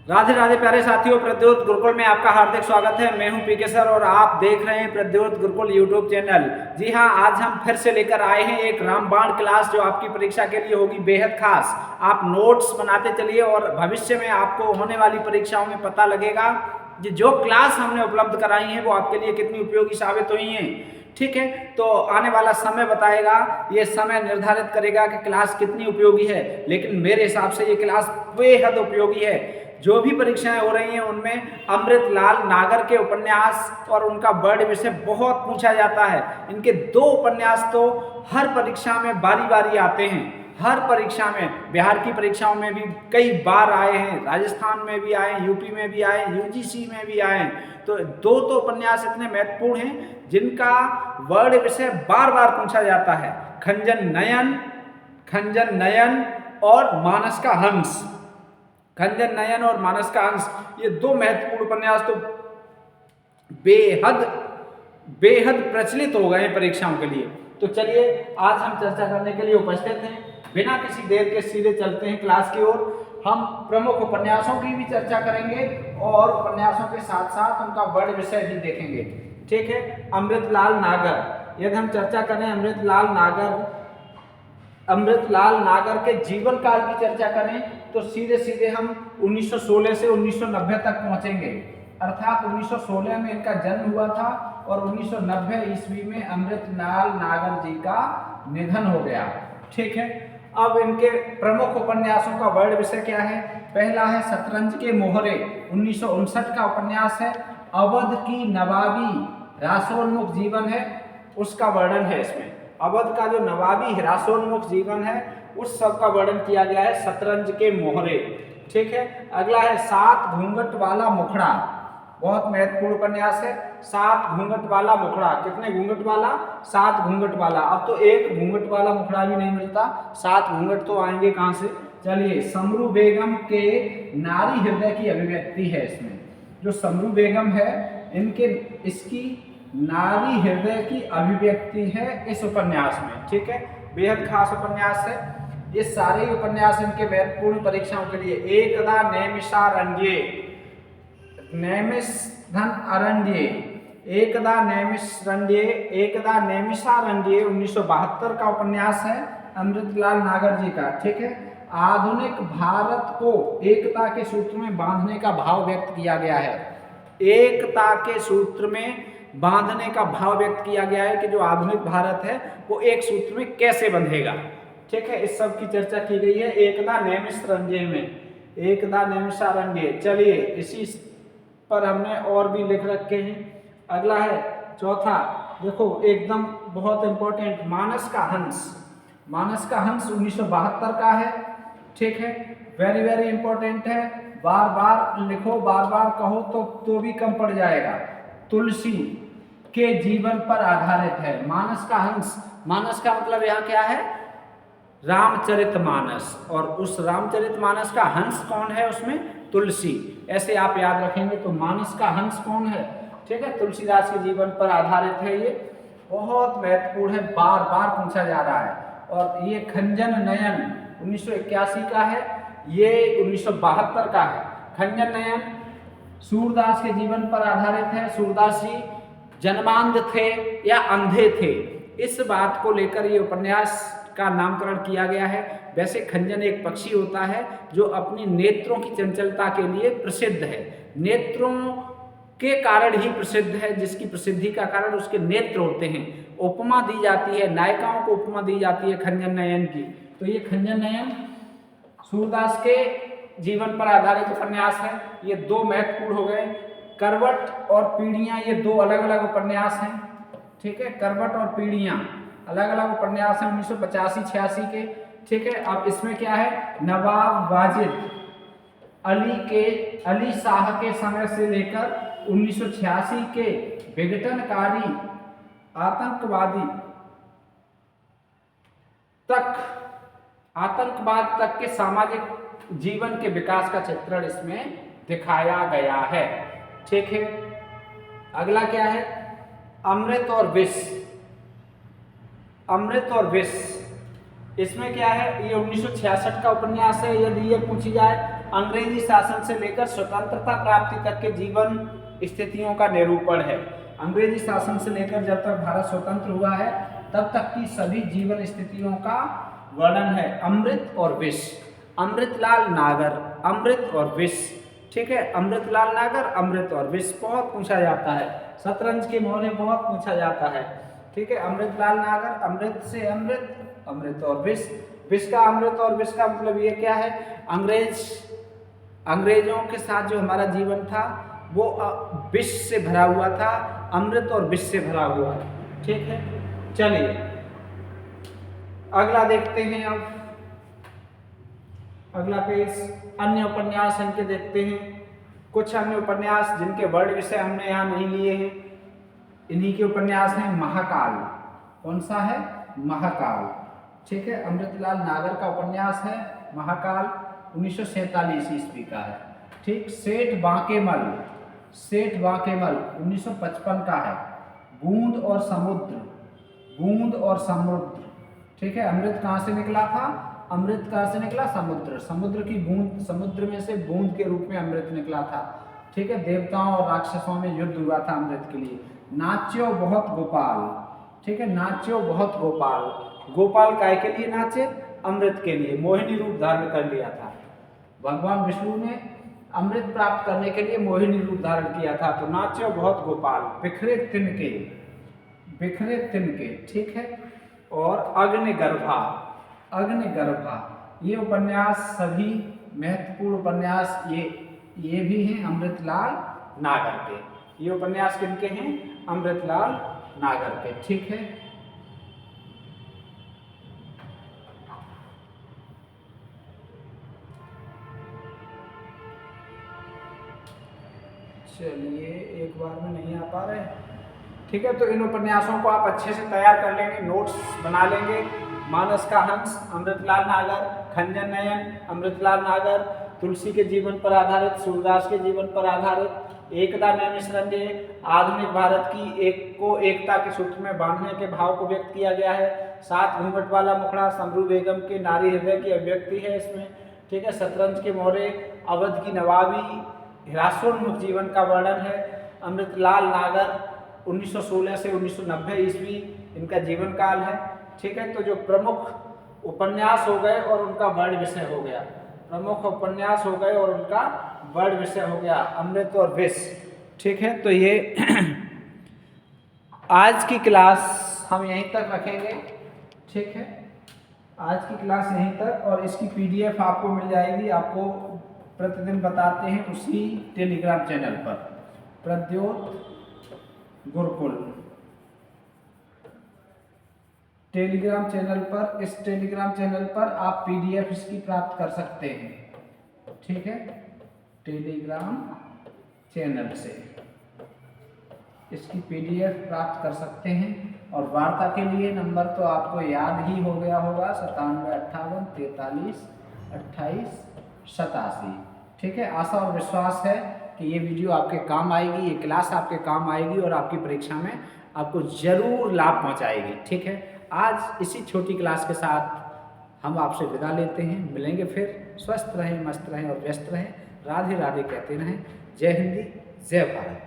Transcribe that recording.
राधे राधे प्यारे साथियों, प्रद्योत गुरुकुल में आपका हार्दिक स्वागत है। मैं हूं पीके सर और आप देख रहे हैं प्रद्योत गुरुकुल यूट्यूब चैनल। जी हां, आज हम फिर से लेकर आए हैं एक रामबाण क्लास जो आपकी परीक्षा के लिए होगी बेहद खास। आप नोट्स बनाते चलिए और भविष्य में आपको होने वाली परीक्षाओं में पता लगेगा कि जो क्लास हमने उपलब्ध कराई है वो आपके लिए कितनी उपयोगी साबित हुई हैं। ठीक है, तो आने वाला समय बताएगा, ये समय निर्धारित करेगा कि क्लास कितनी उपयोगी है। लेकिन मेरे हिसाब से ये क्लास बेहद उपयोगी है। जो भी परीक्षाएं हो रही हैं उनमें अमृतलाल नागर के उपन्यास और उनका वर्ड विषय बहुत पूछा जाता है। इनके 2 उपन्यास तो हर परीक्षा में बारी बारी आते हैं। हर परीक्षा में, बिहार की परीक्षाओं में भी कई बार आए हैं, राजस्थान में भी आए, यूपी में भी आए, यूजीसी में भी आए। तो 2 तो उपन्यास इतने महत्वपूर्ण हैं जिनका वर्ड विषय बार बार पूछा जाता है। खंजन नयन और मानस का हंस। खंजन नयन और मानस का हंस, ये 2 महत्वपूर्ण उपन्यास तो बेहद प्रचलित हो गए परीक्षाओं के लिए। तो चलिए आज हम चर्चा करने के लिए उपस्थित हैं। बिना किसी देर के सीधे चलते हैं क्लास की ओर। हम प्रमुख उपन्यासों की भी चर्चा करेंगे और उपन्यासों के साथ साथ उनका वर्ड विषय भी देखेंगे। ठीक है, अमृतलाल नागर, यदि हम चर्चा करें अमृतलाल नागर के जीवन काल की चर्चा करें तो सीधे सीधे हम 1916 से 1990 तक पहुंचेंगे। अर्थात 1916 में इनका जन्म हुआ था और 1990 ईस्वी में अमृतलाल नागर जी का निधन हो गया। ठीक है, अब इनके प्रमुख उपन्यासों का वर्ड विषय क्या है? पहला है शतरंज के मोहरे, 1959 का उपन्यास है। अवध की नवाबी ह्रासोन्मुख जीवन है, उसका वर्णन है इसमें। अवध का जो नवाबी ह्रासोन्मुख जीवन है उस सब का वर्णन किया गया है शतरंज के मोहरे। ठीक है, अगला है 7 घूंघट वाला मुखड़ा, बहुत महत्वपूर्ण उपन्यास है। 7 घूंघट वाला मुखड़ा, कितने घूंघट वाला? 7 घूंघट वाला। अब तो एक घूंघट वाला मुखड़ा भी नहीं मिलता, 7 घूंघट तो आएंगे कहां से? चलिए, समरू बेगम के नारी हृदय की अभिव्यक्ति है इसमें। जो समरू बेगम है इसकी नारी हृदय की अभिव्यक्ति है इस उपन्यास में। ठीक है, बेहद खास उपन्यास है। ये सारे उपन्यास इनके महत्वपूर्ण परीक्षाओं के लिए। एकदा नैमिषारण्ये, एकदा नैमिषारण्ये 1972 का उपन्यास है अमृतलाल नागर जी का। ठीक है, आधुनिक भारत को एकता के सूत्र में बांधने का भाव व्यक्त किया गया है। एकता के सूत्र में बांधने का भाव व्यक्त किया गया है कि जो आधुनिक भारत है वो एक सूत्र में कैसे बंधेगा। ठीक है, इस सब की चर्चा की गई है एकदा नैमिषारण्ये में। एकदा नैमिषारण्ये, चलिए इसी पर हमने और भी लिख रखे हैं। अगला है चौथा, देखो एकदम बहुत इंपॉर्टेंट, मानस का हंस। मानस का हंस 1972 का है। ठीक है, वेरी वेरी इंपॉर्टेंट है, बार बार लिखो, बार बार कहो तो भी कम पड़ जाएगा। तुलसी के जीवन पर आधारित है मानस का हंस। मानस का मतलब यहाँ क्या है? रामचरितमानस, और उस रामचरितमानस का हंस कौन है? उसमें तुलसी। ऐसे आप याद रखेंगे तो मानस का हंस कौन है? ठीक है, तुलसीदास के जीवन पर आधारित है। ये बहुत महत्वपूर्ण है, बार बार पूछा जा रहा है। और ये खंजन नयन 1981 का है, ये 1972 का है। खंजन नयन सूरदास के जीवन पर आधारित है। सूरदास जी जन्मांध थे या अंधे थे, इस बात को लेकर ये उपन्यास का नामकरण किया गया है। वैसे खंजन एक पक्षी होता है जो अपनी नेत्रों की चंचलता के लिए प्रसिद्ध है। नेत्रों के कारण ही प्रसिद्ध है, जिसकी प्रसिद्धि का कारण उसके नेत्र होते हैं। उपमा दी जाती है, नायिकाओं को उपमा दी जाती है खंजन नयन की। तो ये खंजन नयन सूरदास के जीवन पर आधारित उपन्यास है। ये 2 महत्वपूर्ण हो गए। करवट और पीढ़ियां, ये 2 अलग अलग उपन्यास हैं। ठीक है, करवट और पीढ़ियां अलग अलग उपन्यास हैं 1985-86 के। ठीक है, अब इसमें क्या है? नवाब वाजिद अली शाह के समय से लेकर 1986 के विघटनकारी आतंकवाद तक के सामाजिक जीवन के विकास का चित्रण इसमें दिखाया गया है। ठीक है, अगला क्या है? अमृत और विष। इसमें क्या है? ये 1966 का उपन्यास है। यदि ये पूछी जाए अंग्रेजी शासन से लेकर स्वतंत्रता प्राप्ति तक के जीवन स्थितियों का निरूपण है। अंग्रेजी शासन से लेकर जब तक भारत स्वतंत्र हुआ है तब तक की सभी जीवन स्थितियों का वर्णन है। अमृत और विष, अमृतलाल नागर, अमृत और विष, ठीक है। अमृतलाल नागर, अमृत और विष बहुत पूछा जाता है, शतरंज के मोहरे बहुत पूछा जाता है, ठीक है। अमृतलाल नागर, अमृत से अमृत, अमृत और विष, विष का अमृत और विष का मतलब ये क्या है, अंग्रेजों के साथ जो हमारा जीवन था वो विष से भरा हुआ था, अमृत और विष से भरा हुआ, ठीक है। चलिए अगला देखते हैं। अब अगला पेज अन्य उपन्यास इनके देखते हैं। कुछ अन्य उपन्यास जिनके वर्ड विषय हमने यहाँ नहीं लिए हैं, इन्हीं के उपन्यास हैं। महाकाल, कौन सा है, महाकाल, ठीक है। अमृतलाल नागर का उपन्यास है महाकाल, 1947 ईस्वी का है, ठीक। सेठ बांकेमल, सेठ बांकेमल 1955 का है। बूंद और समुद्र, बूंद और समुद्र, ठीक है। अमृत कहाँ से निकला था, अमृत कहाँ से निकला, समुद्र, समुद्र की बूंद, समुद्र में से बूंद के रूप में अमृत निकला था, ठीक है। देवताओं और राक्षसों में युद्ध हुआ था अमृत के लिए। नाच्यो बहुत गोपाल, ठीक है, नाच्यो बहुत गोपाल, गोपाल काय के लिए नाचे, अमृत के लिए, मोहिनी रूप धारण कर लिया था। भगवान विष्णु ने अमृत प्राप्त करने के लिए मोहिनी रूप धारण किया था, तो नाच्यो बहुत गोपाल, बिखरे तिनके, बिखरे तिनके, ठीक है। और अग्निगर्भा, अग्निगर्भा, ये उपन्यास सभी महत्वपूर्ण उपन्यास ये भी हैं अमृतलाल नागर के। ये उपन्यास किनके हैं, अमृतलाल नागर के, ठीक है। चलिए एक बार में नहीं आ पा रहे, ठीक है। तो इन उपन्यासों को आप अच्छे से तैयार कर लेंगे, नोट्स बना लेंगे। मानस का हंस, अमृतलाल नागर, खंजन नयन, अमृतलाल नागर, तुलसी के जीवन पर आधारित, सूरदास के जीवन पर आधारित, एकता नैमिषारण्य, आधुनिक भारत की एकता के सूत्र में बांधने के भाव को व्यक्त किया गया है। 7 घूंघट वाला मुखड़ा, समरू बेगम के नारी हृदय की अभिव्यक्ति है इसमें, ठीक है। शतरंज के मोहरे, अवध की नवाबी, हिरासोन्मुख जीवन का वर्णन है। अमृतलाल नागर 1916 से 1990 ईस्वी इनका जीवन काल है, ठीक है। तो जो प्रमुख उपन्यास हो गए और उनका वर्ड विषय हो गया, प्रमुख उपन्यास हो गए और उनका वर्ड विषय हो गया अमृत और विष, ठीक है। तो ये आज की क्लास हम यहीं तक रखेंगे, ठीक है। आज की क्लास यहीं तक, और इसकी PDF आपको मिल जाएगी, आपको प्रतिदिन बताते हैं उसी टेलीग्राम चैनल पर, प्रद्योत गुरुकुल टेलीग्राम चैनल पर। इस टेलीग्राम चैनल पर आप PDF इसकी प्राप्त कर सकते हैं, ठीक है। टेलीग्राम चैनल से इसकी PDF प्राप्त कर सकते हैं। और वार्ता के लिए नंबर तो आपको याद ही हो गया होगा, 97 58 43 28 87, ठीक है। आशा और विश्वास है कि ये वीडियो आपके काम आएगी, ये क्लास आपके काम आएगी और आपकी परीक्षा में आपको ज़रूर लाभ पहुंचाएगी, ठीक है। आज इसी छोटी क्लास के साथ हम आपसे विदा लेते हैं, मिलेंगे फिर। स्वस्थ रहें, मस्त रहें और व्यस्त रहें, राधे राधे कहते रहें। जय हिंदी, जय भारत।